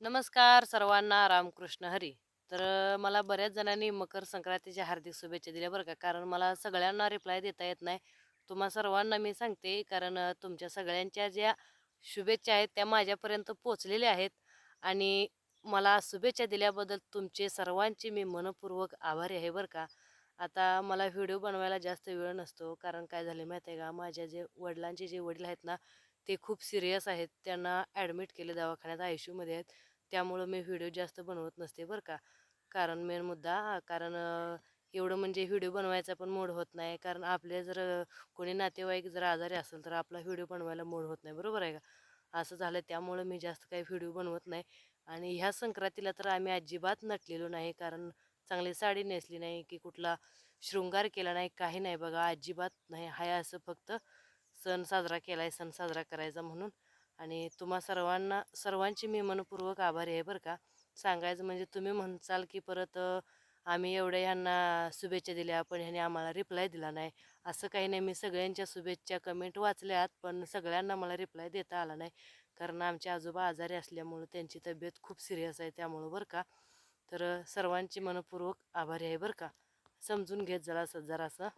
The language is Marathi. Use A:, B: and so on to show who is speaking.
A: नमस्कार सर्वांना रामकृष्ण हरी. मला बऱ्याच जणांनी मकर संक्रांतीच्या हार्दिक शुभेच्छा दिल्या बरं का. कारण मला सगळ्यांना रिप्लाय देता येत नाही. तुम्हा सर्वांना मी सांगते कारण तुमच्या सगळ्यांच्या ज्या शुभेच्छा आहेत त्या माझ्यापर्यंत पोहोचलेल्या आहेत आणि मला शुभेच्छा दिल्याबद्दल तुमचे सर्वांचे मी मनःपूर्वक आभारी आहे बरं का. आता मला व्हिडिओ बनवायला जास्त वेळ नसतो कारण काय झाले माहिती आहे का, माझ्या वडिलांचे जे वडील आहेत ना, ते खूप सिरियस आहेत. त्यांना ॲडमिट केले दवाखान्यात, आयसीयूमध्ये आहेत. त्यामुळं मी व्हिडिओ जास्त बनवत नसते बरं का. कारण मेन मुद्दा कारण एवढं म्हणजे व्हिडिओ बनवायचा पण मूड होत नाही. कारण आपले जर कोणी नातेवाईक जर आजारी असेल तर आपला व्हिडिओ बनवायला मूड होत नाही, बरोबर आहे का? असं झालं त्यामुळं मी जास्त काही व्हिडिओ बनवत नाही. आणि ह्या संक्रांतीला तर आम्ही अजिबात नटलेलो नाही. कारण चांगली साडी नेसली नाही की कुठला शृंगार केला नाही, काही नाही बघा, अजिबात नाही. हाय असं फक्त सण साजरा केला आहे, सण साजरा करायचा म्हणून. आणि तुम्हा सर्वांना सर्वांची मी मनःपूर्वक आभारी आहे बरं का. सांगायचं म्हणजे तुम्ही म्हणसाल की परत आम्ही एवढ्या ह्यांना शुभेच्छा दिल्या पण ह्याने आम्हाला रिप्लाय दिला नाही. असं काही नाही, मी सगळ्यांच्या शुभेच्छा कमेंट वाचल्यात पण सगळ्यांना मला रिप्लाय देता आला नाही. कारण आमचे आजोबा आजारी असल्यामुळं त्यांची तब्येत खूप सिरियस आहे त्यामुळं बरं का. सर्वांची मनःपूर्वक आभारी आहे बरं का. समजून घेत जरासं जरासं.